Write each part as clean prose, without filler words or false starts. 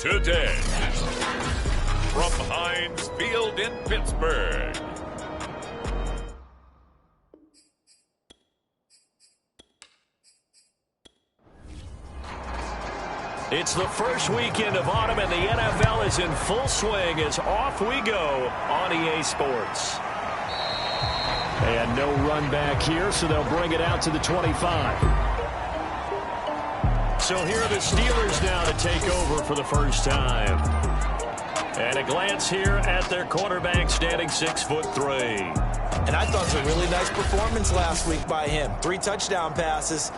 today. From Heinz Field in Pittsburgh. It's the first weekend of autumn, and the NFL is in full swing as off we go on EA Sports. And no run back here, so they'll bring it out to the 25. So here are the Steelers now to take over for the first time. And a glance here at their quarterback, standing 6'3". And I thought it was a really nice performance last week by him. 3 touchdown passes.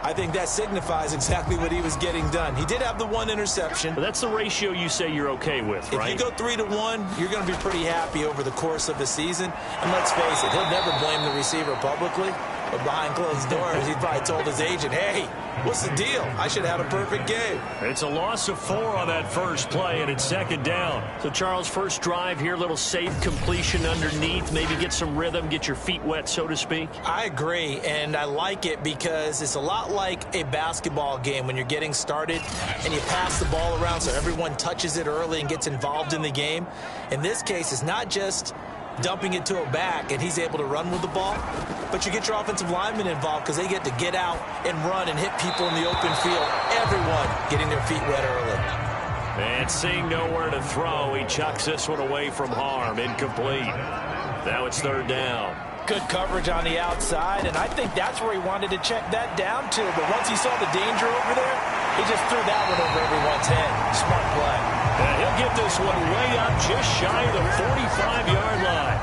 I think that signifies exactly what he was getting done. He did have the 1 interception. But that's the ratio you say you're okay with, right? If you go 3-1, you're going to be pretty happy over the course of the season. And let's face it, he'll never blame the receiver publicly. But behind closed doors, he probably told his agent, hey, what's the deal? I should have had a perfect game. It's a loss of 4 on that first play, and it's second down. So, Charles, first drive here, little safe completion underneath. Maybe get some rhythm, get your feet wet, so to speak. I agree, and I like it because it's a lot like a basketball game when you're getting started and you pass the ball around so everyone touches it early and gets involved in the game. In this case, it's not just dumping it to a back and he's able to run with the ball, but you get your offensive linemen involved because they get to get out and run and hit people in the open field. Everyone getting their feet wet early. And seeing nowhere to throw, he chucks this one away from harm. Incomplete. Now it's third down. Good coverage on the outside, and I think that's where he wanted to check that down to. But once he saw the danger over there, he just threw that one over everyone's head. Smart play. And he'll get this one way up just shy of the 45-yard line.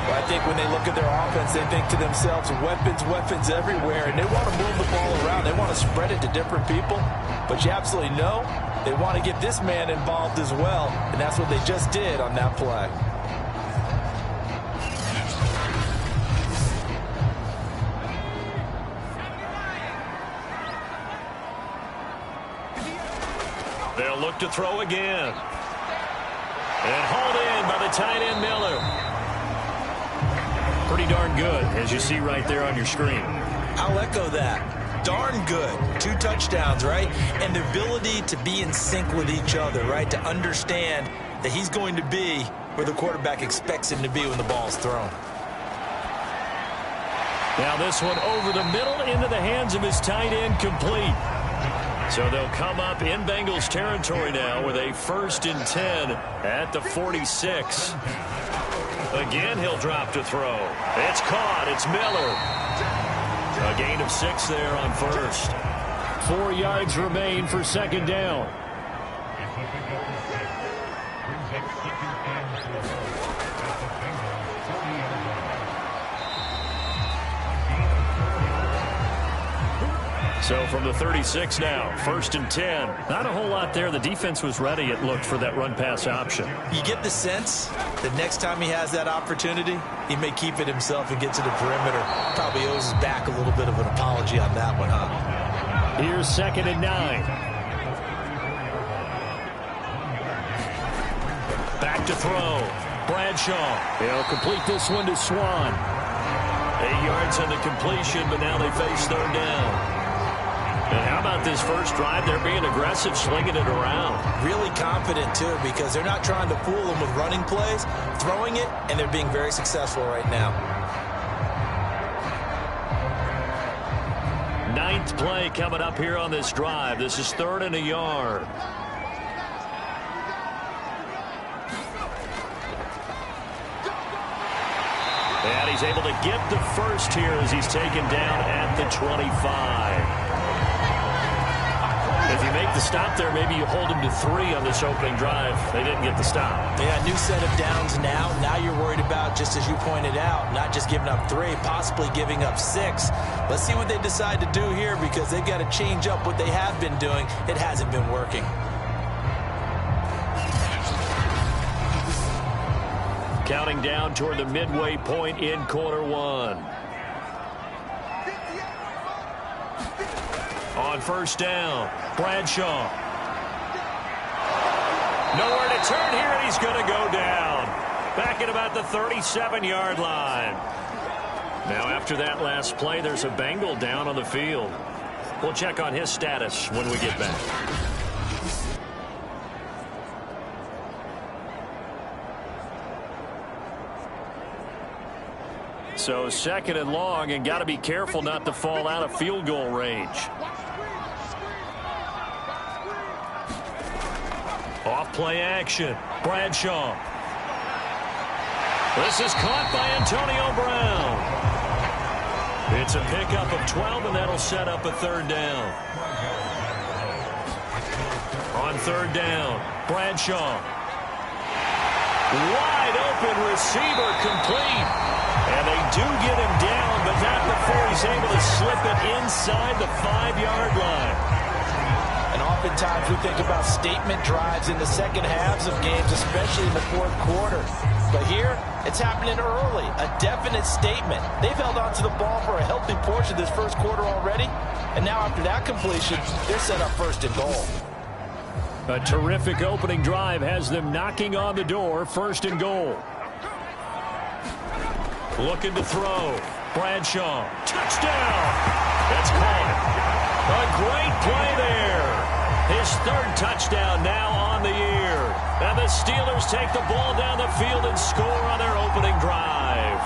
Well, I think when they look at their offense, they think to themselves, weapons everywhere, and they want to move the ball around. They want to spread it to different people. But you absolutely know they want to get this man involved as well, and that's what they just did on that play. They'll look to throw again. And hauled in by the tight end, Miller. Pretty darn good, as you see right there on your screen. I'll echo that. Darn good. 2 touchdowns, right? And the ability to be in sync with each other, right? To understand that he's going to be where the quarterback expects him to be when the ball's thrown. Now this one over the middle into the hands of his tight end, complete. So they'll come up in Bengals territory now with a 1st and 10 at the 46. Again, he'll drop to throw. It's caught. It's Miller. A gain of 6 there on first. 4 yards remain for second down. So from the 36 now, 1st and 10. Not a whole lot there. The defense was ready, it looked, for that run-pass option. You get the sense that next time he has that opportunity, he may keep it himself and get to the perimeter. Probably owes his back a little bit of an apology on that one, huh? Here's 2nd and 9. Back to throw. Bradshaw. He'll complete this one to Swan. 8 yards on the completion, but now they face third down. And how about this first drive? They're being aggressive, slinging it around. Really confident, too, because they're not trying to fool them with running plays, throwing it, and they're being very successful right now. 9th play coming up here on this drive. This is 3rd and a yard. And he's able to get the first here as he's taken down at the 25. If you make the stop there, maybe you hold him to 3 on this opening drive. They didn't get the stop. Yeah, new set of downs now. Now you're worried about, just as you pointed out, not just giving up 3, possibly giving up 6. Let's see what they decide to do here, because they've got to change up what they have been doing. It hasn't been working. Counting down toward the midway point in quarter 1. On first down, Bradshaw. Nowhere to turn here, and he's going to go down. Back at about the 37-yard line. Now, after that last play, there's a Bengal down on the field. We'll check on his status when we get back. So 2nd and long, and got to be careful not to fall out of field goal range. Off play action. Bradshaw. This is caught by Antonio Brown. It's a pickup of 12, and that'll set up a 3rd down. On 3rd down, Bradshaw. Wide open receiver, complete. And they do get him down, but not before he's able to slip it inside the 5-yard line. And oftentimes we think about statement drives in the second halves of games, especially in the 4th quarter. But here, it's happening early, a definite statement. They've held on to the ball for a healthy portion of this 1st quarter already, and now after that completion, they're set up 1st and goal. A terrific opening drive has them knocking on the door, 1st and goal. Looking to throw. Bradshaw. Touchdown. That's caught. A great play there. His 3rd touchdown now on the year. And the Steelers take the ball down the field and score on their opening drive.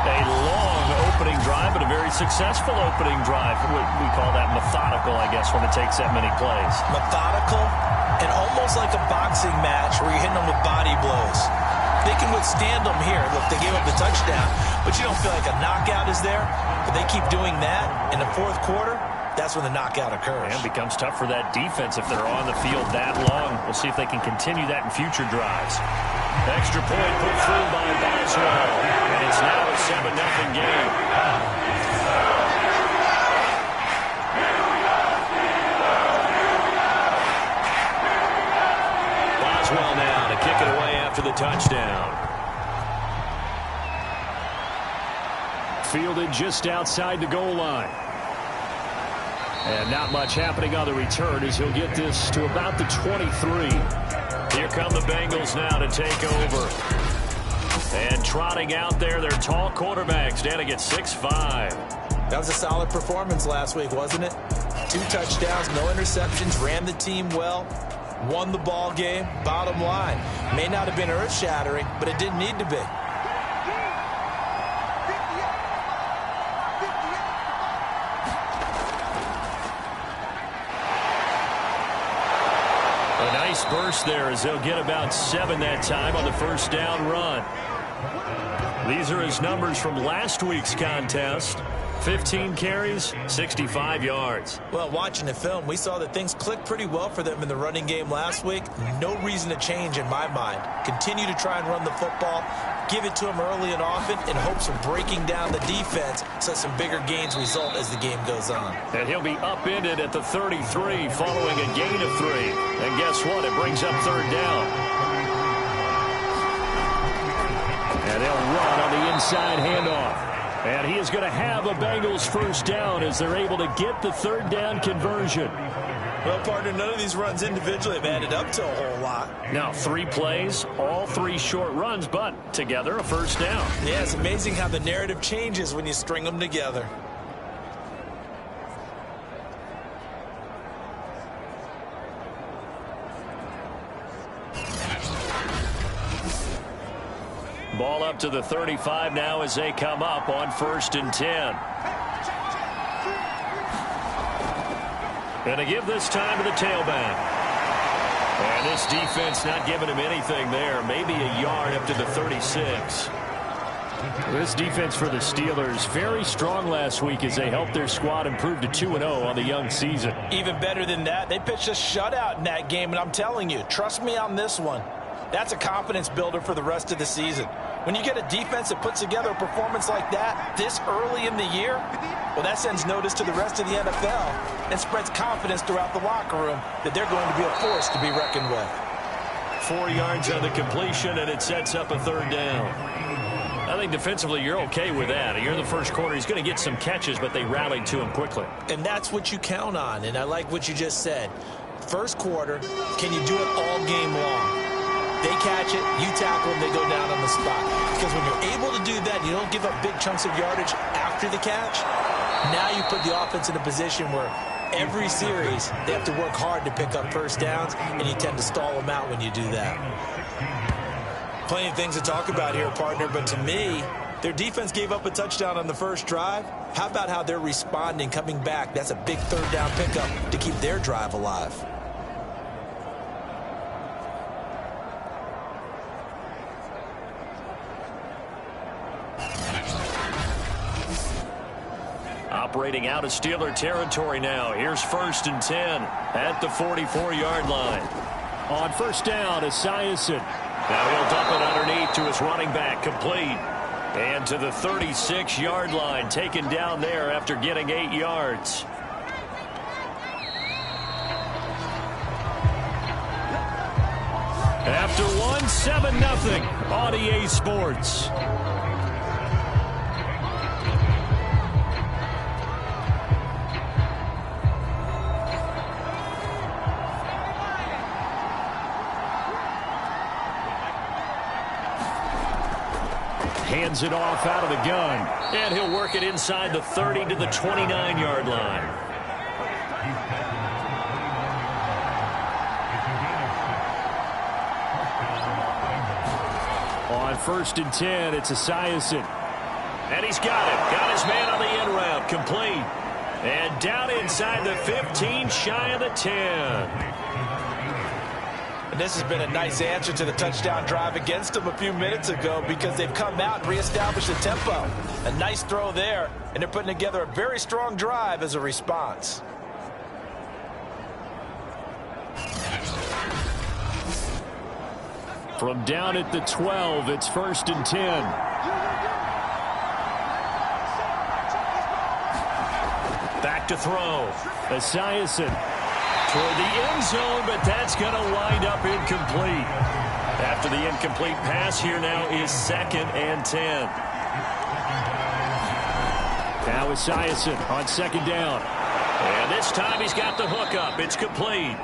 A long opening drive, but a very successful opening drive. We call that methodical, I guess, when it takes that many plays. Methodical and almost like a boxing match where you're hitting them with body blows. They can withstand them here. Look, they gave up the touchdown, but you don't feel like a knockout is there. But they keep doing that in the 4th quarter. That's when the knockout occurs. And it becomes tough for that defense if they're on the field that long. We'll see if they can continue that in future drives. Extra point put through by Boswell. And it's now a 7-0 game. Boswell now to kick it away after the touchdown. Fielded just outside the goal line. And not much happening on the return as he'll get this to about the 23. Here come the Bengals now to take over. And trotting out there, their tall quarterback standing at 6'5". That was a solid performance last week, wasn't it? 2 touchdowns, no interceptions, ran the team well, won the ball game. Bottom line, may not have been earth-shattering, but it didn't need to be. A nice burst there as they'll get about 7 that time on the 1st down run. These are his numbers from last week's contest. 15 carries, 65 yards. Well, watching the film, we saw that things clicked pretty well for them in the running game last week. No reason to change in my mind. Continue to try and run the football, give it to them early and often in hopes of breaking down the defense so some bigger gains result as the game goes on. And he'll be upended at the 33 following a gain of 3. And guess what? It brings up 3rd down. And they'll run on the inside handoff. And he is going to have a Bengals 1st down as they're able to get the 3rd down conversion. Well, partner, none of these runs individually have added up to a whole lot. Now, 3 plays, all 3 short runs, but together a 1st down. Yeah, it's amazing how the narrative changes when you string them together. Ball up to the 35 now as they come up on 1st and 10. And to give this time to the tailback. And this defense not giving him anything there. Maybe a yard up to the 36. This defense for the Steelers, very strong last week as they helped their squad improve to 2-0 on the young season. Even better than that, they pitched a shutout in that game, and I'm telling you, trust me on this one. That's a confidence builder for the rest of the season. When you get a defense that puts together a performance like that this early in the year, well, that sends notice to the rest of the NFL and spreads confidence throughout the locker room that they're going to be a force to be reckoned with. 4 yards on the completion, and it sets up a 3rd down. I think defensively you're okay with that. You're in the 1st quarter. He's going to get some catches, but they rallied to him quickly. And that's what you count on, and I like what you just said. 1st quarter, can you do it all game long? They catch it, you tackle them, they go down on the spot. Because when you're able to do that, you don't give up big chunks of yardage after the catch. Now you put the offense in a position where every series they have to work hard to pick up 1st downs, and you tend to stall them out when you do that. Plenty of things to talk about here, partner, but to me, Their defense gave up a touchdown on the first drive. How about how they're responding, coming back? That's a big third down pickup to keep their drive alive. Operating out of Steeler territory now. Here's 1st and 10 at the 44-yard line. On first down, Esiason. Now he'll dump it underneath to his running back, complete. And to the 36-yard line, taken down there after getting 8 yards. After one, 7-0 on EA Sports. Hands it off out of the gun. And he'll work it inside the 30 to the 29-yard line. On 1st and 10, it's Esiason. And he's got it. Got his man on the end route. Complete. And down inside the 15, shy of the 10. This has been a nice answer to the touchdown drive against them a few minutes ago because they've come out and reestablished the tempo. A nice throw there, and they're putting together a very strong drive as a response. From down at the 12, it's 1st and 10. Back to throw. Esiason. Toward the end zone, but that's going to wind up incomplete. After the incomplete pass, here now is 2nd and 10. Now Esiason on 2nd down. And this time he's got the hook up. It's complete.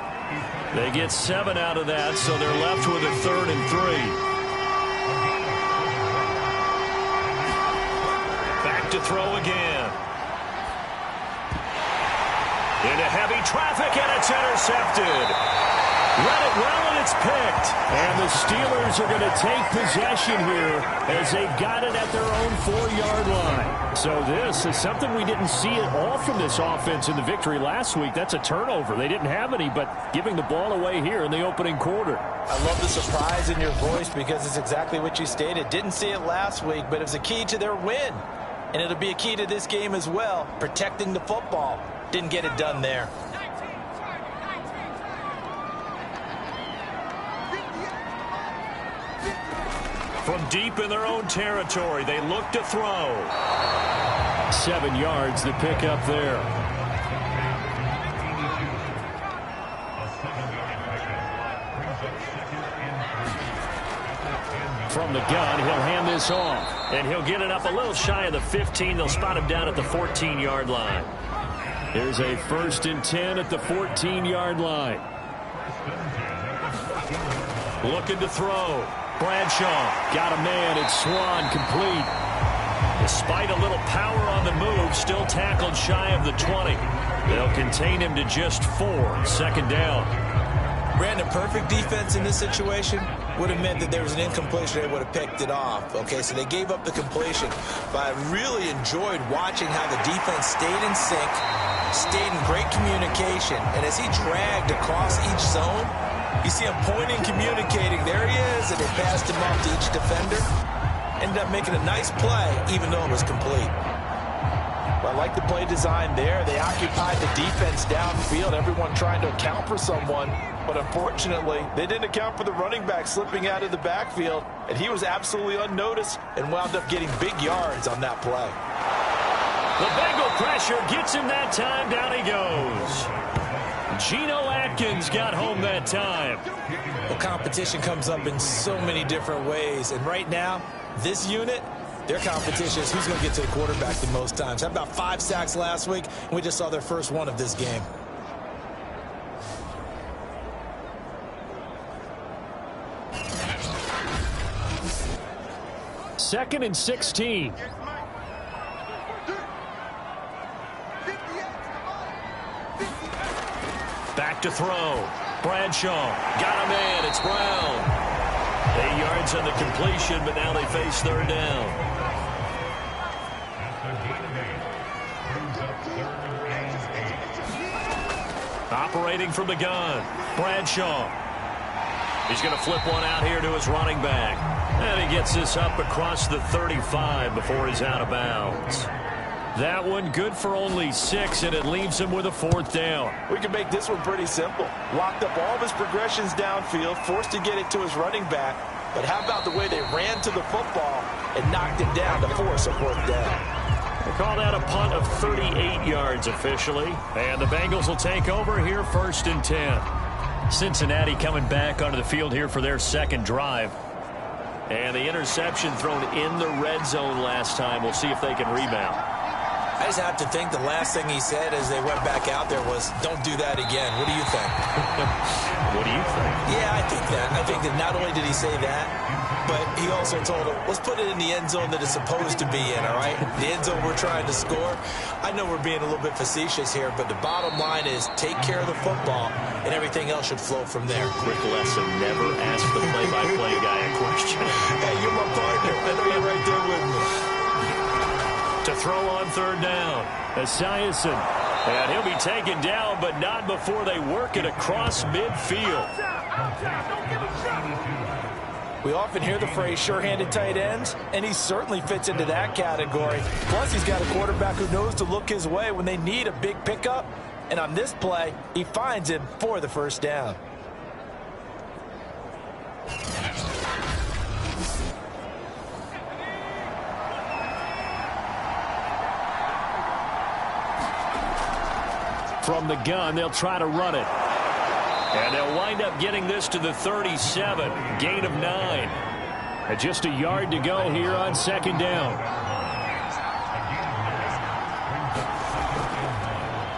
They get 7 out of that, so they're left with a 3rd and 3. Back to throw again. Into heavy traffic, and it's intercepted. Read it well, and it's picked. And the Steelers are going to take possession here as they've got it at their own 4-yard line. So this is something we didn't see at all from this offense in the victory last week. That's a turnover. They didn't have any, but giving the ball away here in the opening quarter. I love the surprise in your voice because it's exactly what you stated. Didn't see it last week, but it was a key to their win. And it'll be a key to this game as well, protecting the football. Didn't get it done there. From deep in their own territory, they look to throw. 7 yards, the pickup there. From the gun, he'll hand this off. And he'll get it up a little shy of the 15. They'll spot him down at the 14-yard line. Here's a 1st and 10 at the 14-yard line. Looking to throw. Bradshaw got a man. It's Swan, complete. Despite a little power on the move, still tackled shy of the 20. They'll contain him to just 4. 2nd down. Brandon, perfect defense in this situation would have meant that there was an incompletion. They would have picked it off. Okay, so they gave up the completion. But I really enjoyed watching how the defense stayed in sync, stayed in great communication. And as he dragged across each zone, you see him pointing, communicating. There he is, and they passed him off to each defender. Ended up making a nice play, even though it was complete. But I like the play design there. They occupied the defense downfield, everyone trying to account for someone. But unfortunately, they didn't account for the running back slipping out of the backfield. And he was absolutely unnoticed and wound up getting big yards on that play. The Bengal pressure gets him that time. Down he goes. Geno Atkins got home that time. Well, competition comes up in so many different ways. And right now, this unit, their competition is who's going to get to the quarterback the most times. Had about 5 sacks last week, and we just saw their first one of this game. Second and 16. Back to throw. Bradshaw got a man. It's Brown. 8 yards on the completion, but now they face 3rd down. Operating from the gun, Bradshaw. He's going to flip one out here to his running back. And he gets this up across the 35 before he's out of bounds. That one good for only 6, and it leaves him with a 4th down. We can make this one pretty simple. Locked up all of his progressions downfield, forced to get it to his running back. But how about the way they ran to the football and knocked it down to force a 4th down? They call that a punt of 38 yards officially. And the Bengals will take over here 1st and 10. Cincinnati coming back onto the field here for their 2nd drive. And the interception thrown in the red zone last time. We'll see if they can rebound. I just have to think the last thing he said as they went back out there was, don't do that again. What do you think? What do you think? Yeah, I think that. I think that not only did he say that, but he also told him, let's put it in the end zone that it's supposed to be in, all right? The end zone we're trying to score. I know we're being a little bit facetious here, but the bottom line is take care of the football, and everything else should flow from there. Quick lesson, never ask the play-by-play guy a question. Hey, you're my partner. I know you're right there with me. To throw on 3rd down, Esiason. And he'll be taken down, but not before they work it across midfield. We often hear the phrase sure-handed tight ends, and he certainly fits into that category. Plus, he's got a quarterback who knows to look his way when they need a big pickup. And on this play, he finds him for the 1st down. From the gun, they'll try to run it. And they'll wind up getting this to the 37. Gain of 9. And just a yard to go here on 2nd down.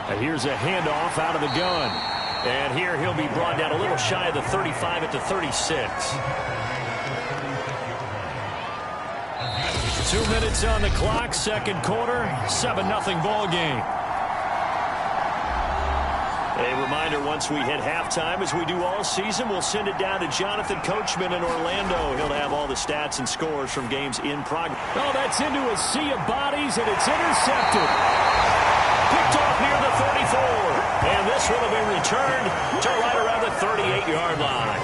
And here's a handoff out of the gun. And here he'll be brought down a little shy of the 35 at the 36. 2 minutes on the clock, 2nd quarter, 7-0 ball game. A reminder, once we hit halftime, as we do all season, we'll send it down to Jonathan Coachman in Orlando. He'll have all the stats and scores from games in progress. Oh, that's into a sea of bodies, and it's intercepted. Picked off near the 34. And this one will be returned to right around the 38-yard line.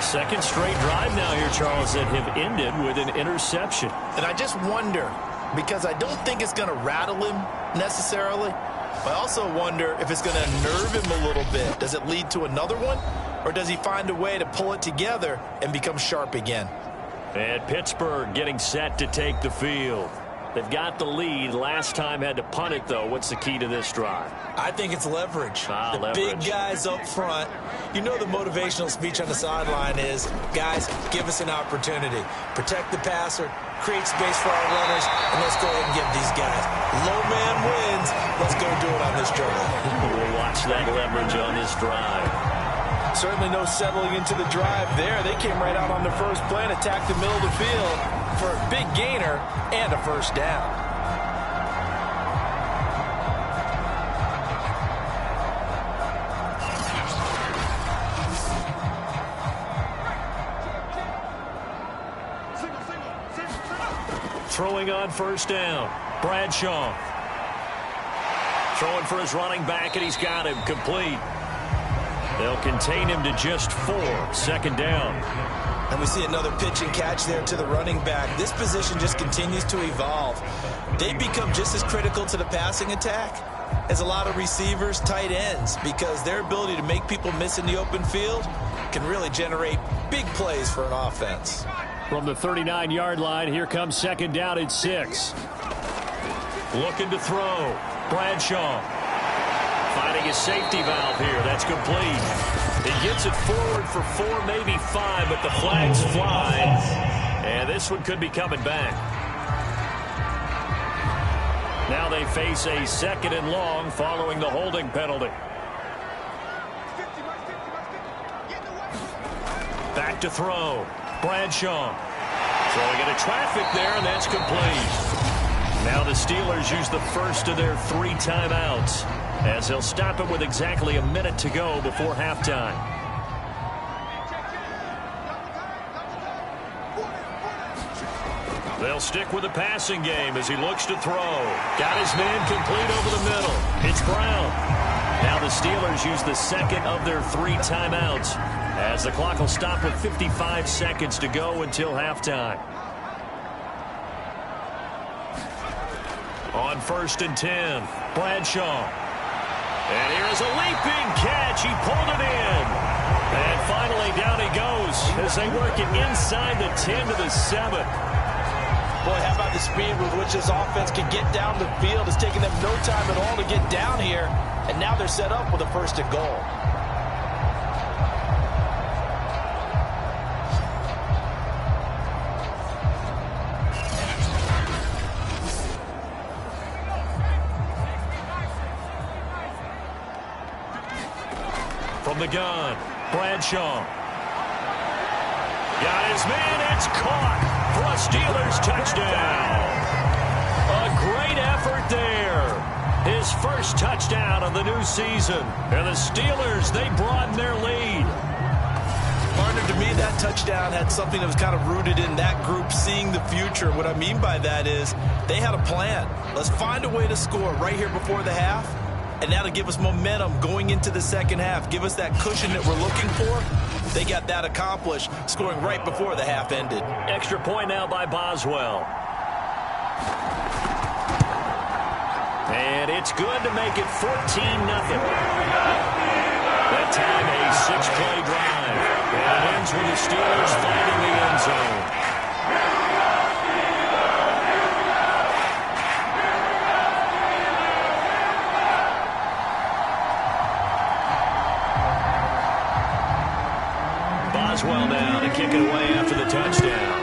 2nd straight drive now here, Charles, that have ended with an interception. And I just wonder, because I don't think it's going to rattle him necessarily, but I also wonder if it's going to nerve him a little bit. Does it lead to another one? Or does he find a way to pull it together and become sharp again? And Pittsburgh getting set to take the field. They've got the lead. Last time had to punt it, though. What's the key to this drive? I think it's leverage. The leverage. Big guys up front. You know the motivational speech on the sideline is, guys, give us an opportunity. Protect the passer, create space for our runners, and let's go ahead and give these guys. Low man wins. Let's go do it on this drive. We'll watch that leverage on this drive. Certainly no settling into the drive there. They came right out on the first play and attacked the middle of the field for a big gainer and a 1st down. Throwing on 1st down, Bradshaw. Throwing for his running back, and he's got him complete. They'll contain him to just 4. 2nd down. And we see another pitch and catch there to the running back. This position just continues to evolve. They become just as critical to the passing attack as a lot of receivers, tight ends, because their ability to make people miss in the open field can really generate big plays for an offense. From the 39-yard line, here comes 2nd down at 6. Looking to throw. Bradshaw. Finding his safety valve here. That's complete. He gets it forward for 4, maybe 5, but the flags fly. And this one could be coming back. Now they face a 2nd and long following the holding penalty. Back to throw. Bradshaw. Throwing into traffic there, and that's complete. Now the Steelers use the first of their 3 timeouts, as they'll stop it with exactly a minute to go before halftime. They'll stick with the passing game as he looks to throw. Got his man complete over the middle. It's Brown. Now the Steelers use the second of their 3 timeouts as the clock will stop with 55 seconds to go until halftime. On 1st and 10, Bradshaw. And here's a leaping catch. He pulled it in. And finally down he goes as they work it inside the 10 to the 7. Boy, how about the speed with which this offense can get down the field? It's taking them no time at all to get down here. And now they're set up with a 1st and goal. From the gun, Bradshaw. Got his man, it's caught for a Steelers touchdown. A great effort there. His first touchdown of the new season. And the Steelers, they broaden their lead. Partner, to me, that touchdown had something that was kind of rooted in that group seeing the future. What I mean by that is they had a plan. Let's find a way to score right here before the half. And that'll give us momentum going into the second half. Give us that cushion that we're looking for. They got that accomplished, scoring right before the half ended. Extra point now by Boswell. And it's good to make it 14-0. That time a 6-play drive. And it ends with the Steelers finding the end zone. Boswell now to kick it away after the touchdown.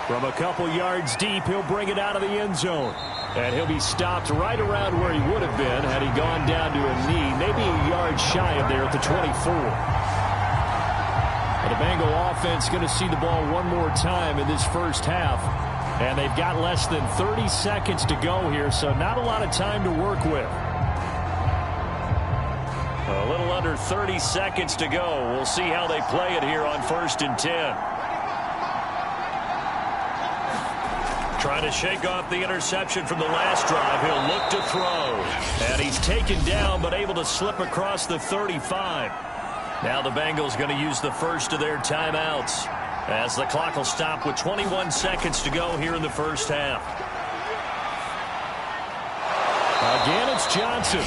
From a couple yards deep, he'll bring it out of the end zone. And he'll be stopped right around where he would have been had he gone down to a knee, maybe a yard shy of there at the 24. And the Bengal offense going to see the ball one more time in this first half. And they've got less than 30 seconds to go here, so not a lot of time to work with. A little under 30 seconds to go. We'll see how they play it here on 1st and 10. Trying to shake off the interception from the last drive. He'll look to throw. And he's taken down but able to slip across the 35. Now the Bengals going to use the first of their timeouts as the clock will stop with 21 seconds to go here in the first half. Again, it's Johnson.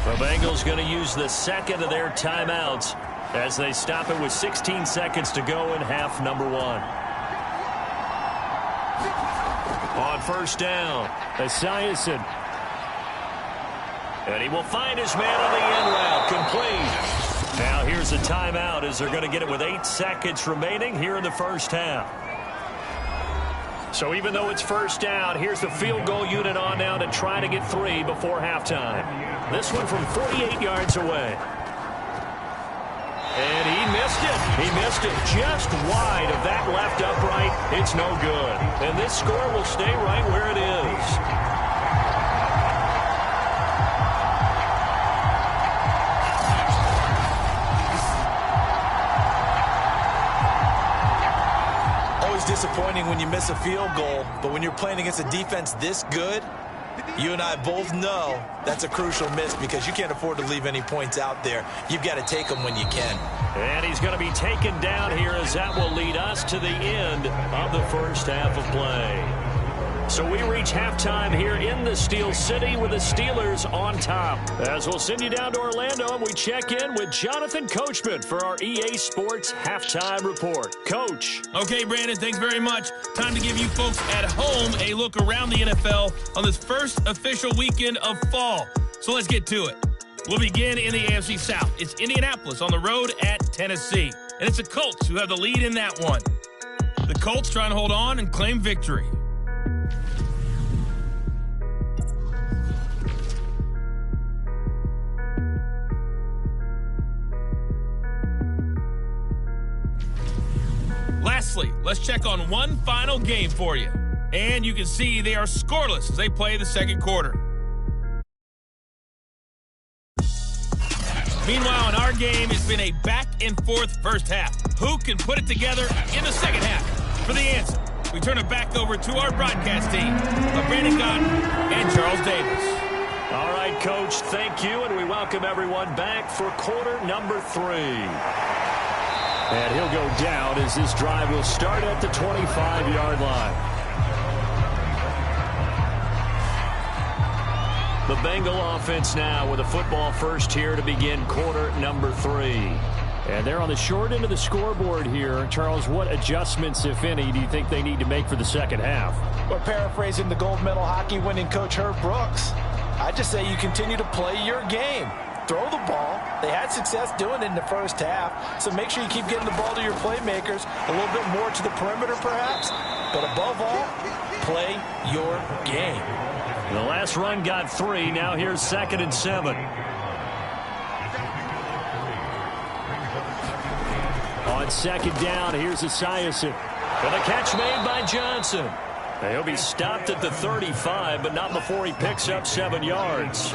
The Bengals going to use the second of their timeouts as they stop it with 16 seconds to go in half number 1. On 1st down, Esiason. And he will find his man on the end route, complete. Now here's a timeout as they're going to get it with 8 seconds remaining here in the first half. So even though it's 1st down, here's the field goal unit on now to try to get 3 before halftime. This one from 48 yards away. And he missed it. He missed it just wide of that left upright. It's no good. And this score will stay right where it is. Always disappointing when you miss a field goal, but when you're playing against a defense this good, you and I both know that's a crucial miss because you can't afford to leave any points out there. You've got to take them when you can. And he's going to be taken down here as that will lead us to the end of the first half of play. So we reach halftime here in the Steel City with the Steelers on top. As we'll send you down to Orlando and we check in with Jonathan Coachman for our EA Sports Halftime Report. Coach. Okay, Brandon, thanks very much. Time to give you folks at home a look around the NFL on this first official weekend of fall. So let's get to it. We'll begin in the AFC South. It's Indianapolis on the road at Tennessee. And it's the Colts who have the lead in that one. The Colts trying to hold on and claim victory. Lastly, let's check on one final game for you. And you can see they are scoreless as they play the second quarter. Meanwhile, in our game, it's been a back-and-forth first half. Who can put it together in the second half? For the answer, we turn it back over to our broadcast team of Brandon Gaudin and Charles Davis. All right, Coach, thank you, and we welcome everyone back for quarter number 3. And he'll go down as this drive will start at the 25-yard line. The Bengal offense now with a football first here to begin quarter number 3. And they're on the short end of the scoreboard here. Charles, what adjustments, if any, do you think they need to make for the second half? Well, paraphrasing the gold medal hockey winning coach Herb Brooks, I just say you continue to play your game. Throw the ball. They had success doing it in the first half, so make sure you keep getting the ball to your playmakers, a little bit more to the perimeter perhaps, but above all, play your game. The last run got 3. Now here's 2nd and 7. On 2nd down, here's Esiason. And a catch made by Johnson. He'll be stopped at the 35, but not before he picks up 7 yards.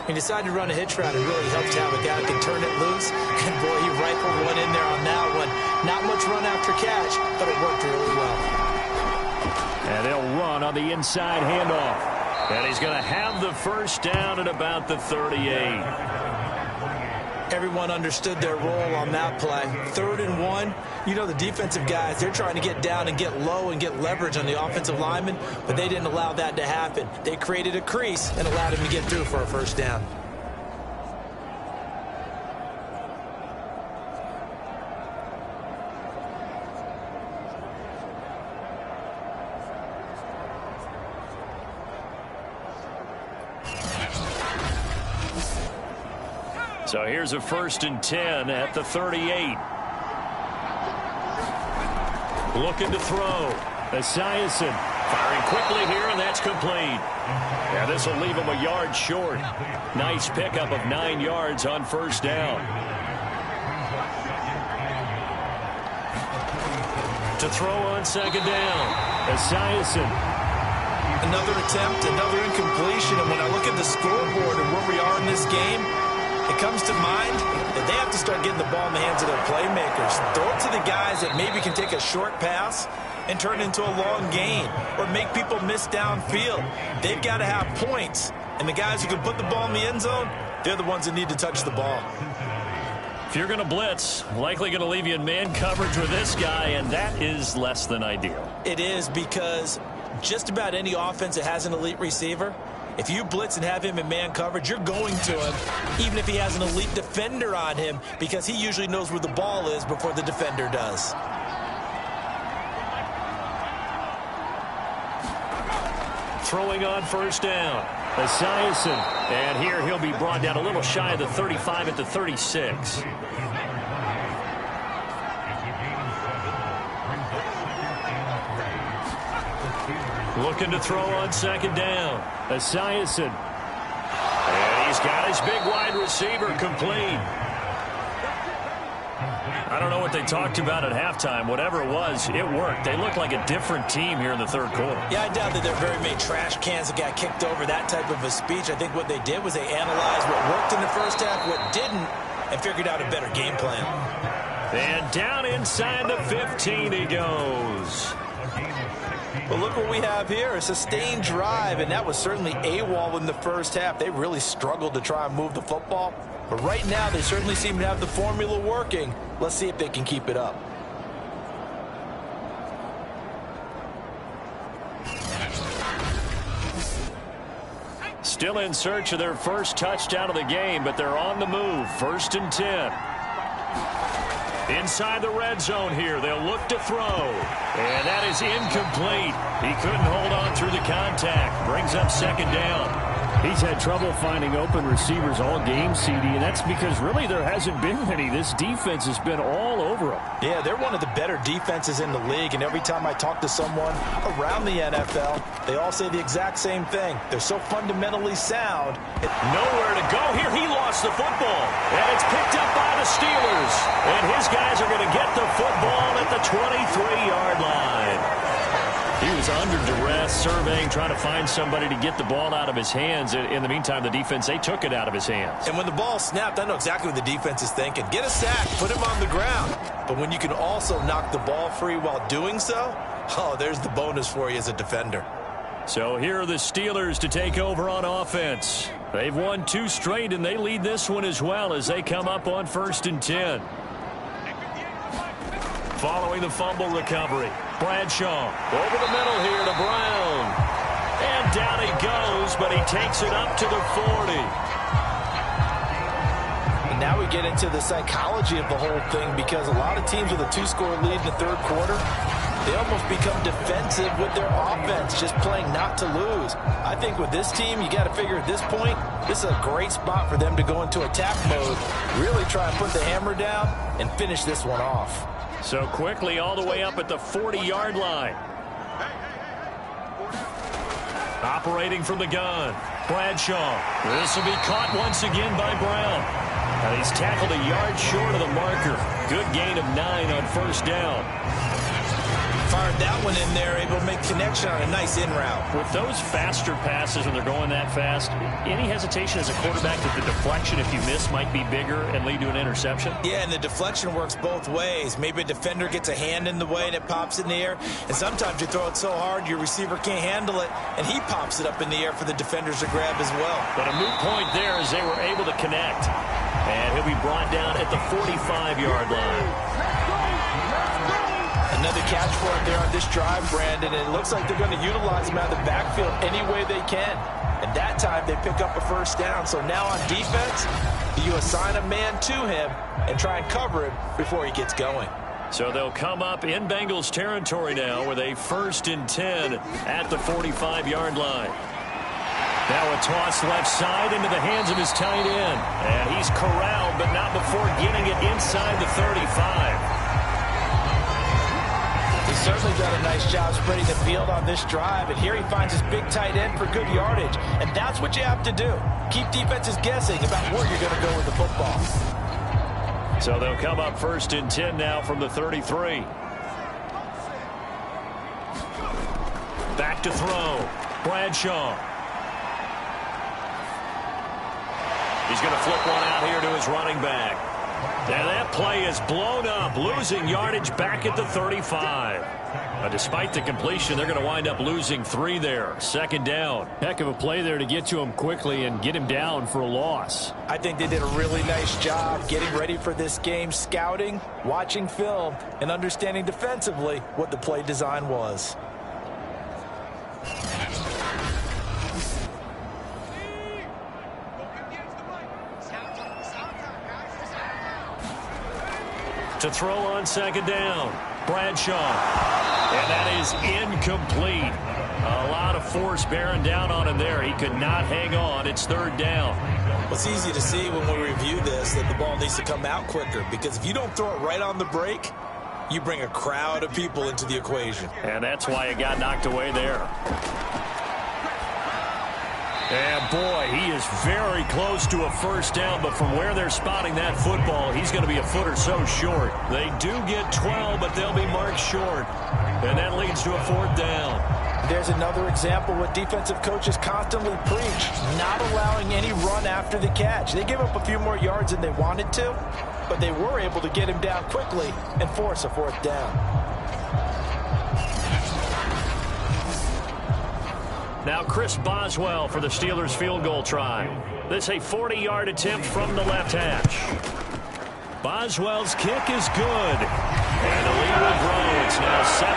He decided to run a hitch route. It really helps to have a guy that can turn it loose. And, boy, he rifled one in there on that one. Not much run after catch, but it worked really well. And they'll run on the inside handoff. And he's going to have the first down at about the 38. Everyone understood their role on that play. 3rd and 1. You know the defensive guys, they're trying to get down and get low and get leverage on the offensive linemen, but they didn't allow that to happen. They created a crease and allowed him to get through for a first down. So here's a 1st and 10 at the 38. Looking to throw. Esiason firing quickly here, and that's complete. Yeah, this will leave him a yard short. Nice pickup of 9 yards on first down. To throw on 2nd down. Esiason. Another attempt, another incompletion, and when I look at the scoreboard and where we are in this game, it comes to mind that they have to start getting the ball in the hands of their playmakers. Throw it to the guys that maybe can take a short pass and turn it into a long gain or make people miss downfield. They've got to have points, and the guys who can put the ball in the end zone, they're the ones that need to touch the ball. If you're going to blitz, likely going to leave you in man coverage with this guy, and that is less than ideal. It is, because just about any offense that has an elite receiver, if you blitz and have him in man coverage, you're going to him, even if he has an elite defender on him, because he usually knows where the ball is before the defender does. Throwing on first down. Esiason. And here he'll be brought down a little shy of the 35 at the 36. Looking to throw on 2nd down. Esiason. And he's got his big wide receiver complete. I don't know what they talked about at halftime. Whatever it was, it worked. They looked like a different team here in the 3rd quarter. Yeah, I doubt that there are very many trash cans that got kicked over, that type of a speech. I think what they did was they analyzed what worked in the first half, what didn't, and figured out a better game plan. And down inside the 15 he goes. But look what we have here, a sustained drive, and that was certainly AWOL in the first half. They really struggled to try and move the football. But right now, they certainly seem to have the formula working. Let's see if they can keep it up. Still in search of their first touchdown of the game, but they're on the move. 1st and 10. Inside the red zone here. They'll look to throw. And that is incomplete. He couldn't hold on through the contact. Brings up 2nd down. He's had trouble finding open receivers all game, CD, and that's because really there hasn't been any. This defense has been all over him. Yeah, they're one of the better defenses in the league, and every time I talk to someone around the NFL, they all say the exact same thing. They're so fundamentally sound. Nowhere to go here. He lost the football, and it's picked up by the Steelers. And his guys are going to get the football at the 23-yard line. He was under duress, surveying, trying to find somebody to get the ball out of his hands. In the meantime, the defense, they took it out of his hands. And when the ball snapped, I know exactly what the defense is thinking. Get a sack, put him on the ground. But when you can also knock the ball free while doing so, Oh, there's the bonus for you as a defender. So here are the Steelers to take over on offense. They've won 2 straight, and they lead this one as well as they come up on 1st and 10. Following the fumble recovery, Bradshaw over the middle here to Brown. And down he goes, but he takes it up to the 40. And now we get into the psychology of the whole thing, because a lot of teams with a 2-score lead in the 3rd quarter, they almost become defensive with their offense, just playing not to lose. I think with this team, you got to figure at this point, this is a great spot for them to go into attack mode, really try and put the hammer down and finish this one off. So quickly all the way up at the 40-yard line. Operating from the gun, Bradshaw. This will be caught once again by Brown. And he's tackled a yard short of the marker. Good gain of 9 on 1st down. Fired that one in there, able to make connection on a nice in route. With those faster passes when they're going that fast, any hesitation as a quarterback that the deflection, if you miss, might be bigger and lead to an interception? Yeah, and the deflection works both ways. Maybe a defender gets a hand in the way and it pops in the air, and sometimes you throw it so hard your receiver can't handle it, and he pops it up in the air for the defenders to grab as well. But a moot point there as they were able to connect. And he'll be brought down at the 45-yard line. Another catch for him there on this drive, Brandon, and it looks like they're going to utilize him out of the backfield any way they can. And that time they pick up a 1st down. So now on defense, you assign a man to him and try and cover him before he gets going. So they'll come up in Bengals territory now with a 1st and 10 at the 45-yard line. Now a toss left side into the hands of his tight end. And he's corralled, but not before getting it inside the 35. He's certainly done a nice job spreading the field on this drive, and here he finds his big tight end for good yardage, and that's what you have to do. Keep defenses guessing about where you're going to go with the football. So they'll come up 1st and 10 now from the 33. Back to throw. Bradshaw. He's going to flip one out here to his running back. And that play is blown up, losing yardage back at the 35. Despite the completion, they're going to wind up losing 3 there. 2nd down. Heck of a play there to get to him quickly and get him down for a loss. I think they did a really nice job getting ready for this game, scouting, watching film, and understanding defensively what the play design was. To throw on 2nd down, Bradshaw. And that is incomplete. A lot of force bearing down on him there. He could not hang on. It's 3rd down. Well, it's easy to see when we review this that the ball needs to come out quicker, because if you don't throw it right on the break, you bring a crowd of people into the equation. And that's why it got knocked away there. And boy, he is very close to a 1st down, but from where they're spotting that football, he's going to be a foot or so short. They do get 12, but they'll be marked short. And that leads to a 4th down. There's another example what defensive coaches constantly preach, not allowing any run after the catch. They give up a few more yards than they wanted to, but they were able to get him down quickly and force a 4th down. Now Chris Boswell for the Steelers field goal try. This a 40-yard attempt from the left hash. Boswell's kick is good. And the lead will grow. It's now 17-0.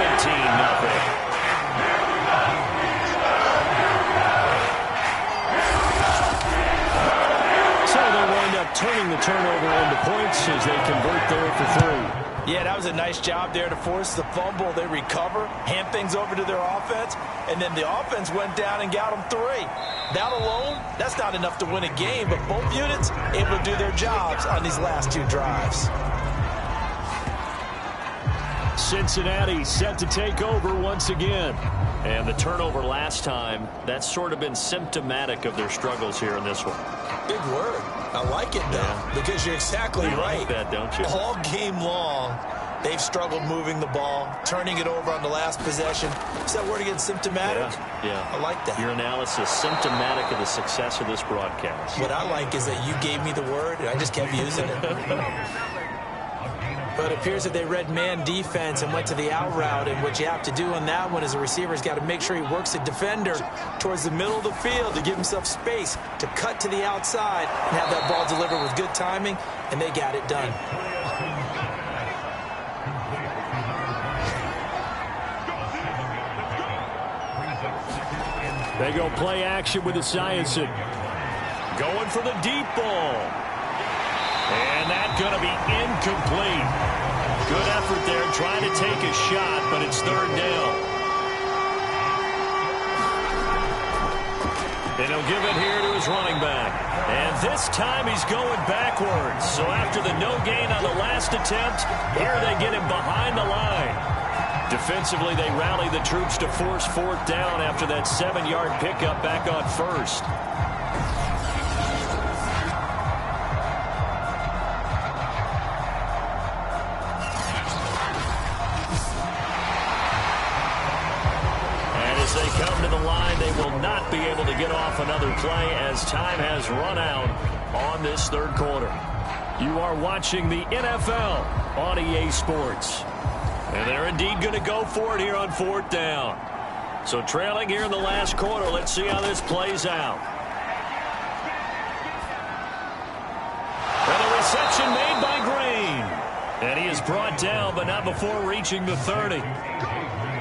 So they'll wind up turning the turnover into points as they convert there for 3. Yeah, that was a nice job there to force the fumble. They recover, hand things over to their offense, and then the offense went down and got them 3. That alone, that's not enough to win a game, but both units able to do their jobs on these last 2 drives. Cincinnati set to take over once again. And the turnover last time, that's sort of been symptomatic of their struggles here in this one. Big word. I like it, though, because you're exactly right. Like that, don't you? All game long, they've struggled moving the ball, turning it over on the last possession. Is that word again, symptomatic? Yeah. I like that. Your analysis, symptomatic of the success of this broadcast. What I like is that you gave me the word, and I just kept using it. Well, it appears that they read man defense and went to the out route, and what you have to do on that one is the receiver's got to make sure he works the defender towards the middle of the field to give himself space to cut to the outside and have that ball delivered with good timing, and they got it done. They go play action with Esiason. Going for the deep ball. And that's going to be incomplete. Good effort there trying to take a shot, but it's third down. And he'll give it here to his running back. And this time he's going backwards. So after the no gain on the last attempt, here they get him behind the line. Defensively, they rally the troops to force fourth down after that 7-yard pickup back on first. And as they come to the line, they will not be able to get off another play as time has run out on this third quarter. You are watching the NFL on EA Sports. And they're indeed going to go for it here on fourth down. So trailing here in the last quarter, let's see how this plays out. And a reception made by Green. And he is brought down, but not before reaching the 30.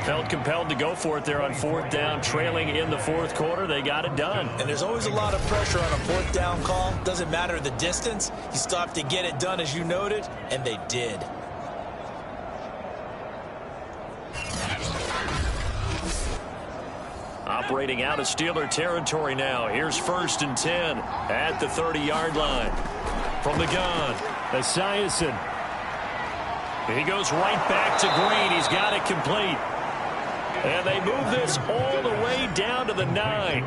Felt compelled to go for it there on fourth down, trailing in the fourth quarter. They got it done. And there's always a lot of pressure on a fourth down call. Doesn't matter the distance. You still have to get it done, as you noted, and they did. Operating out of Steeler territory now. Here's 1st and 10 at the 30-yard line. From the gun, Esiason. He goes right back to Green. He's got it complete. And they move this all the way down to the 9.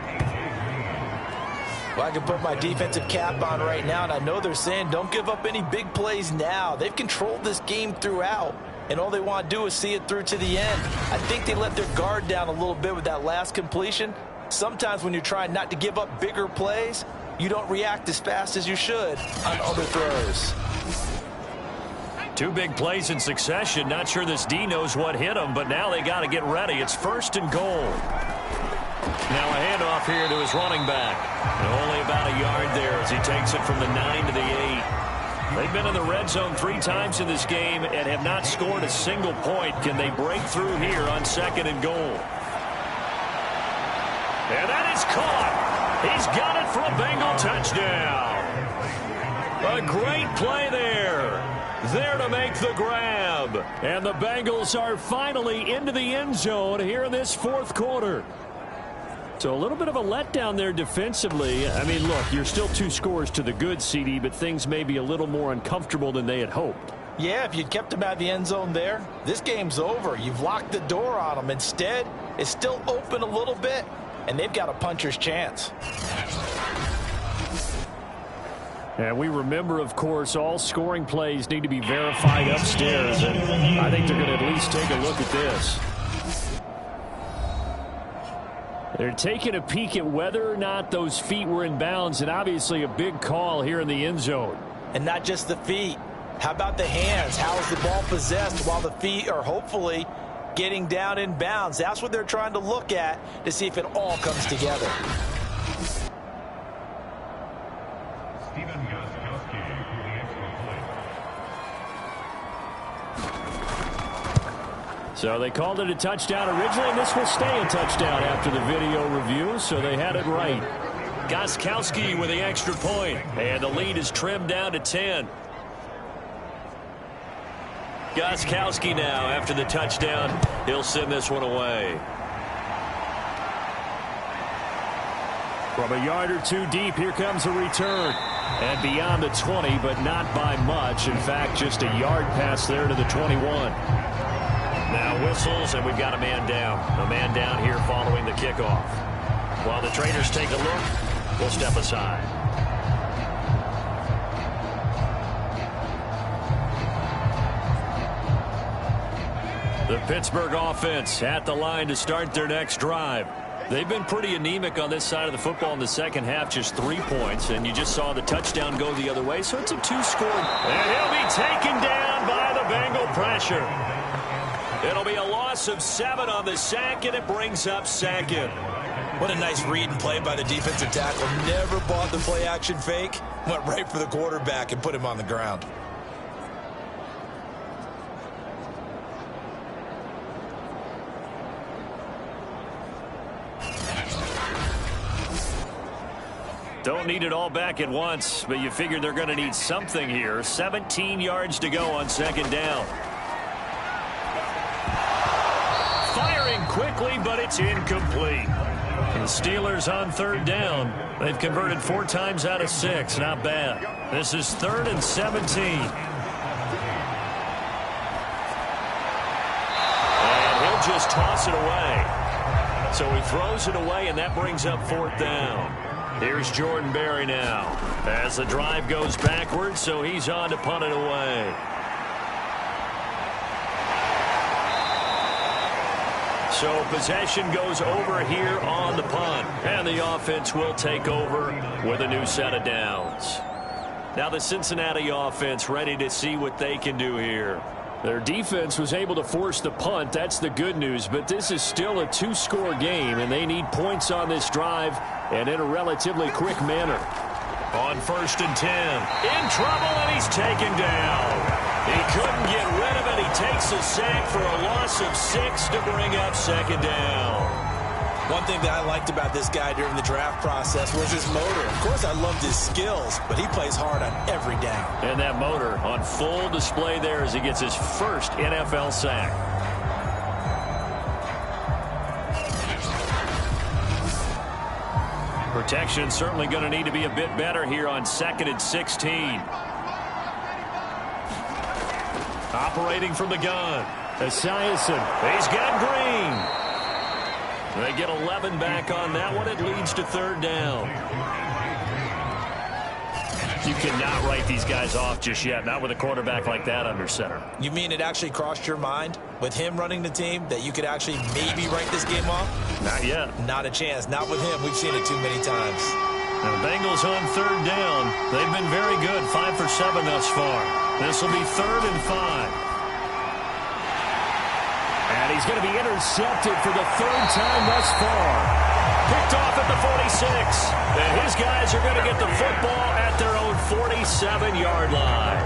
Well, I can put my defensive cap on right now, and I know they're saying don't give up any big plays now. They've controlled this game throughout, and all they want to do is see it through to the end. I think they let their guard down a little bit with that last completion. Sometimes when you're trying not to give up bigger plays, you don't react as fast as you should on other throws. 2 big plays in succession. Not sure this D knows what hit him, but now they got to get ready. It's 1st and goal. Now a handoff here to his running back. And only about a yard there as he takes it from the 9 to the 8. They've been in the red zone 3 times in this game and have not scored a single point. Can they break through here on 2nd and goal? And that is caught. He's got it for a Bengal touchdown. A great play there. There to make the grab. And the Bengals are finally into the end zone here in this fourth quarter. So a little bit of a letdown there defensively. I mean, look, you're still 2 scores to the good, CD, but things may be a little more uncomfortable than they had hoped. Yeah, if you'd kept them out of the end zone there, this game's over. You've locked the door on them. Instead, it's still open a little bit, and they've got a puncher's chance. And we remember, of course, all scoring plays need to be verified upstairs, and I think they're going to at least take a look at this. They're taking a peek at whether or not those feet were in bounds, and obviously a big call here in the end zone. And not just the feet. How about the hands? How is the ball possessed while the feet are hopefully getting down in bounds? That's what they're trying to look at to see if it all comes together. So they called it a touchdown originally, and this will stay a touchdown after the video review, so they had it right. Gostkowski with the extra point, and the lead is trimmed down to 10. Gostkowski now, after the touchdown, he'll send this one away. From a yard or 2 deep, here comes a return. And beyond the 20, but not by much. In fact, just a yard pass there to the 21. Now whistles, and we've got a man down. A man down here following the kickoff. While the traders take a look, we'll step aside. The Pittsburgh offense at the line to start their next drive. They've been pretty anemic on this side of the football in the second half, just 3 points, and you just saw the touchdown go the other way, so it's a 2-score. And he'll be taken down by the Bengal pressure. It'll be a loss of 7 on the sack, and it brings up second. What a nice read and play by the defensive tackle. Never bought the play-action fake. Went right for the quarterback and put him on the ground. Don't need it all back at once, but you figure they're going to need something here. 17 yards to go on second down. Firing quickly, but it's incomplete. The Steelers on third down. They've converted 4 times out of 6. Not bad. This is 3rd and 17. And he'll just toss it away. So he throws it away, and that brings up 4th down. Here's Jordan Berry now as the drive goes backwards, so he's on to punt it away. So possession goes over here on the punt, and the offense will take over with a new set of downs. Now the Cincinnati offense ready to see what they can do here. Their defense was able to force the punt. That's the good news, but this is still a 2-score game, and they need points on this drive and in a relatively quick manner. On 1st and 10, in trouble, and he's taken down. He couldn't get rid of it. He takes a sack for a loss of 6 to bring up second down. One thing that I liked about this guy during the draft process was his motor. Of course, I loved his skills, but he plays hard on every down. And that motor on full display there as he gets his first NFL sack. Protection certainly going to need to be a bit better here on 2nd and 16. Operating from the gun. Esiason. He's got Green. They get 11 back on that one. It leads to 3rd down. You cannot write these guys off just yet, not with a quarterback like that under center. You mean it actually crossed your mind with him running the team that you could actually maybe write this game off? Not yet. Not a chance. Not with him. We've seen it too many times. Now the Bengals on 3rd down. They've been very good, 5 for 7 thus far. This will be 3rd and 5. And he's going to be intercepted for the 3rd time thus far. Picked off at the 46. And his guys are going to get the football at their own 47-yard line.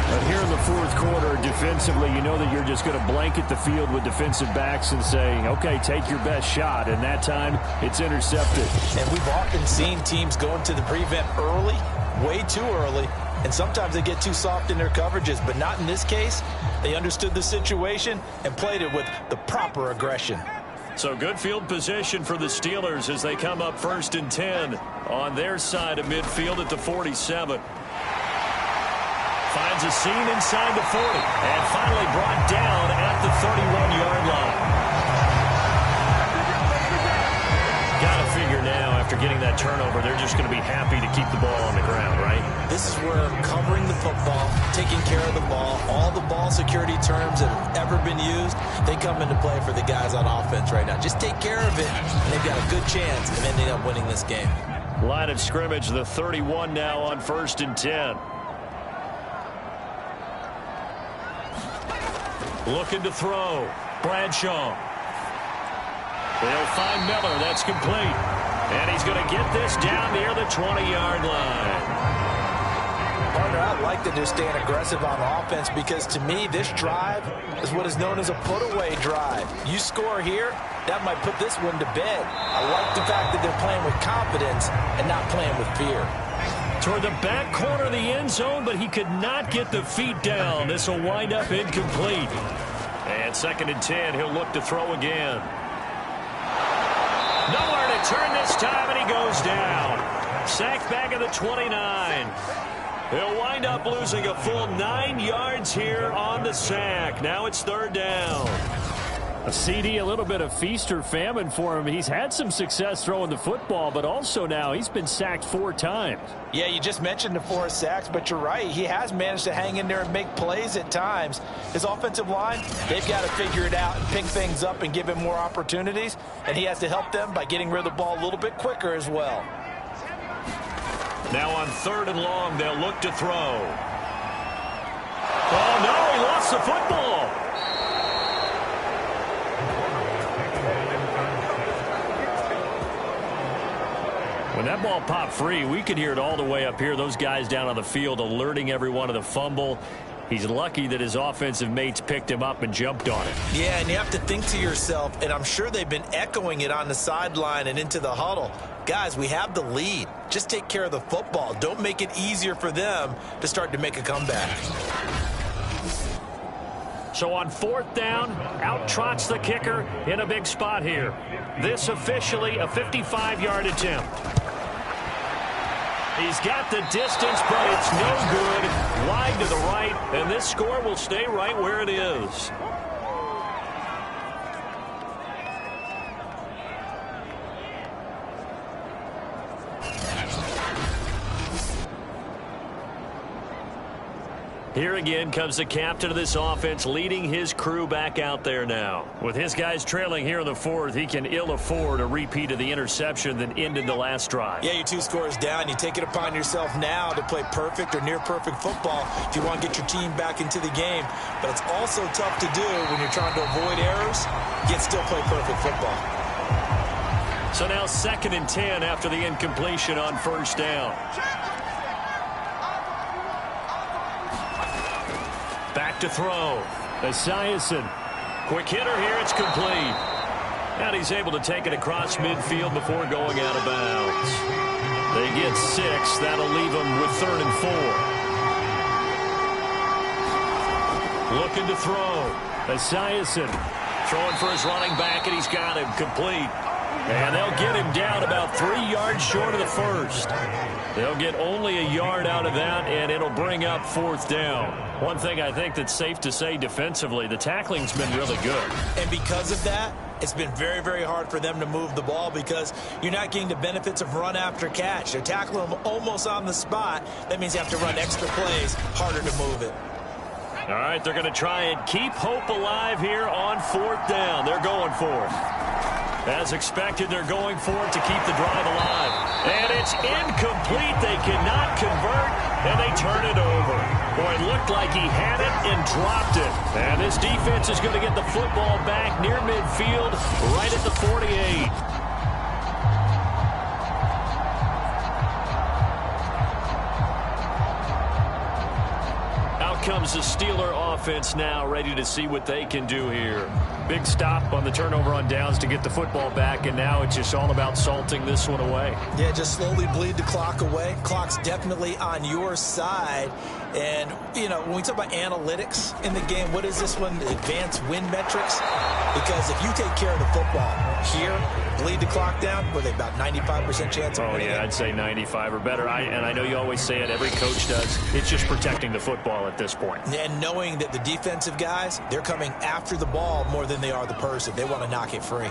But here in the 4th quarter, defensively, you know that you're just going to blanket the field with defensive backs and say, okay, take your best shot. And that time, it's intercepted. And we've often seen teams go into the prevent early, way too early. And sometimes they get too soft in their coverages, but not in this case. They understood the situation and played it with the proper aggression. So good field position for the Steelers as they come up 1st and 10 on their side of midfield at the 47. Finds a seam inside the 40 and finally brought down at the 31-yard line. Got to figure now, after getting that turnover, they're just going to be happy to keep the ball on the ground, right? This is where covering the football, taking care of the ball, all the ball security terms that have ever been used, they come into play for the guys on offense right now. Just take care of it, and they've got a good chance of ending up winning this game. Line of scrimmage, the 31 now on 1st and 10. Looking to throw. Bradshaw. They'll find Miller. That's complete. And he's going to get this down near the 20-yard line. Partner, I like that they're staying aggressive on offense because, to me, this drive is what is known as a put-away drive. You score here, that might put this one to bed. I like the fact that they're playing with confidence and not playing with fear. Toward the back corner of the end zone, but he could not get the feet down. This will wind up incomplete. And 2nd and 10, he'll look to throw again. Nowhere to turn this time, and he goes down. Sacked back at the 29. He'll wind up losing a full 9 yards here on the sack. Now it's 3rd down. A CD, a little bit of feast or famine for him. He's had some success throwing the football, but also now he's been sacked 4 times. Yeah, you just mentioned the 4 sacks, but you're right. He has managed to hang in there and make plays at times. His offensive line, they've got to figure it out and pick things up and give him more opportunities, and he has to help them by getting rid of the ball a little bit quicker as well. Now on 3rd and long, they'll look to throw. Oh, no, he lost the football. When that ball popped free, we could hear it all the way up here. Those guys down on the field alerting everyone of the fumble. He's lucky that his offensive mates picked him up and jumped on it. Yeah, and you have to think to yourself, and I'm sure they've been echoing it on the sideline and into the huddle. Guys, we have the lead. Just take care of the football. Don't make it easier for them to start to make a comeback. So on 4th down, out trots the kicker in a big spot here. This officially a 55-yard attempt. He's got the distance, but it's no good. Wide to the right, and this score will stay right where it is. Here again comes the captain of this offense, leading his crew back out there now. With his guys trailing here in the 4th, he can ill afford a repeat of the interception that ended the last drive. Yeah, you're 2 scores down. You take it upon yourself now to play perfect or near perfect football if you want to get your team back into the game. But it's also tough to do when you're trying to avoid errors, yet still play perfect football. So now 2nd and 10 after the incompletion on 1st down. Back to throw. Esiason. Quick hitter here. It's complete. And he's able to take it across midfield before going out of bounds. They get 6. That'll leave them with 3rd and 4. Looking to throw. Esiason throwing for his running back, and he's got him complete. And they'll get him down about 3 yards short of the 1st. They'll get only a yard out of that, and it'll bring up 4th down. One thing I think that's safe to say defensively, the tackling's been really good. And because of that, it's been very, very hard for them to move the ball because you're not getting the benefits of run after catch. They're tackling them almost on the spot. That means you have to run extra plays, harder to move it. All right, they're going to try and keep hope alive here on 4th down. They're going for it. As expected, they're going for it to keep the drive alive. And it's incomplete. They cannot convert, and they turn it over. Boy, it looked like he had it and dropped it. And this defense is going to get the football back near midfield, right at the 48. Comes the Steeler offense now, ready to see what they can do here. Big stop on the turnover on downs to get the football back, and now it's just all about salting this one away. Yeah, just slowly bleed the clock away. Clock's definitely on your side. And, you know, when we talk about analytics in the game, what is this one? Advanced win metrics? Because if you take care of the football here, bleed the clock down, were they about 95% chance of winning? Oh, yeah, I'd say 95 or better. And I know you always say it, every coach does. It's just protecting the football at this point. And knowing that the defensive guys, they're coming after the ball more than they are the person. They want to knock it free.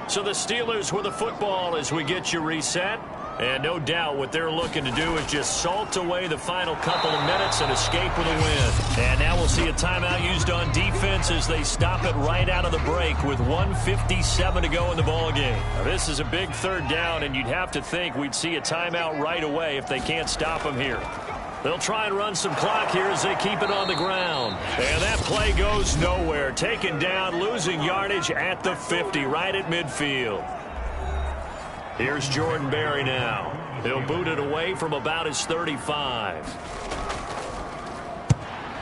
So the Steelers with the football as we get you reset. And no doubt what they're looking to do is just salt away the final couple of minutes and escape with a win. And now we'll see a timeout used on defense as they stop it right out of the break with 1:57 to go in the ballgame. Now this is a big 3rd down, and you'd have to think we'd see a timeout right away if they can't stop them here. They'll try and run some clock here as they keep it on the ground. And that play goes nowhere. Taken down, losing yardage at the 50, right at midfield. Here's Jordan Berry now. He'll boot it away from about his 35.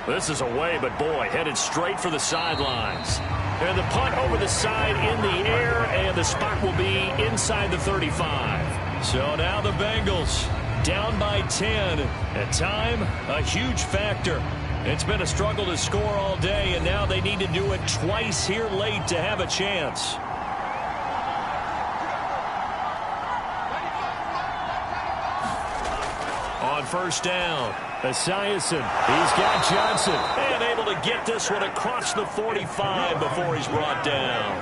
This is away, but boy, headed straight for the sidelines. And the punt over the side in the air, and the spot will be inside the 35. So now the Bengals down by 10. At time, a huge factor. It's been a struggle to score all day, and now they need to do it twice here late to have a chance. On on first down. Esiason, he's got Johnson, and able to get this one across the 45 before he's brought down.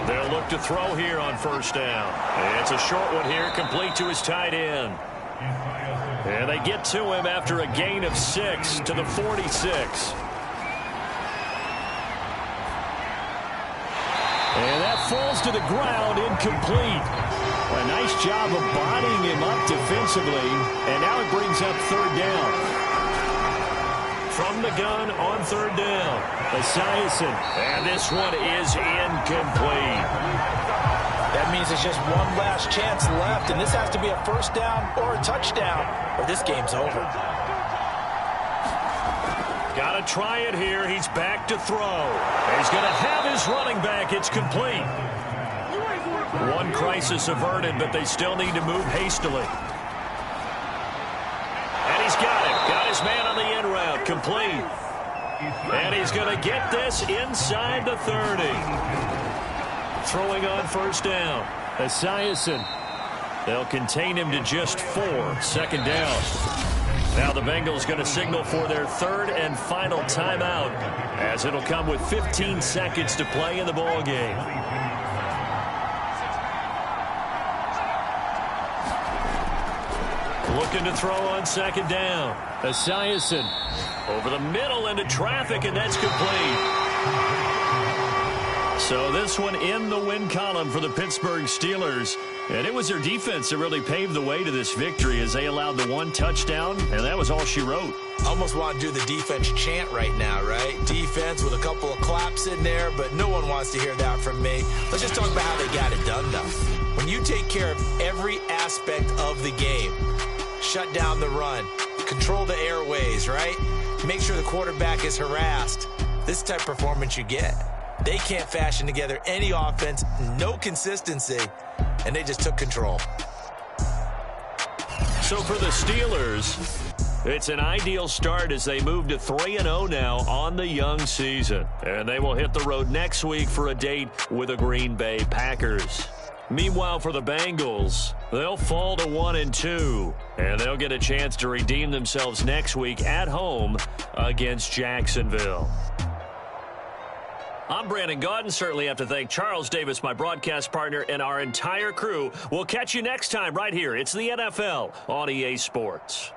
They'll look to throw here on first down. It's a short one here, complete to his tight end. And they get to him after a gain of 6 to the 46. And that falls to the ground, incomplete. A nice job of bodying him up defensively, and now it brings up third down. From the gun on third down, Esiason, and this one is incomplete. That means there's just one last chance left, and this has to be a first down or a touchdown, or this game's over. Got to try it here. He's back to throw. He's going to have his running back. It's complete. One crisis averted, but they still need to move hastily. And he's got it. Got his man on the in route. Complete. And he's going to get this inside the 30. Throwing on first down. Esiason. They'll contain him to just 4. Second down. Now the Bengals going to signal for their third and final timeout, as it'll come with 15 seconds to play in the ball game. Looking to throw on second down. Esiason over the middle into traffic, and that's complete. So this one in the win column for the Pittsburgh Steelers. And it was their defense that really paved the way to this victory as they allowed the one touchdown, and that was all she wrote. Almost want to do the defense chant right now, right? Defense with a couple of claps in there, but no one wants to hear that from me. Let's just talk about how they got it done, though. When you take care of every aspect of the game, shut down the run, control the airways, right? Make sure the quarterback is harassed. This type of performance you get. They can't fashion together any offense, no consistency, and they just took control. So for the Steelers, it's an ideal start as they move to 3-0 now on the young season. And they will hit the road next week for a date with the Green Bay Packers. Meanwhile, for the Bengals, they'll fall to 1-2, and they'll get a chance to redeem themselves next week at home against Jacksonville. I'm Brandon Gaudin. Certainly have to thank Charles Davis, my broadcast partner, and our entire crew. We'll catch you next time right here. It's the NFL on EA Sports.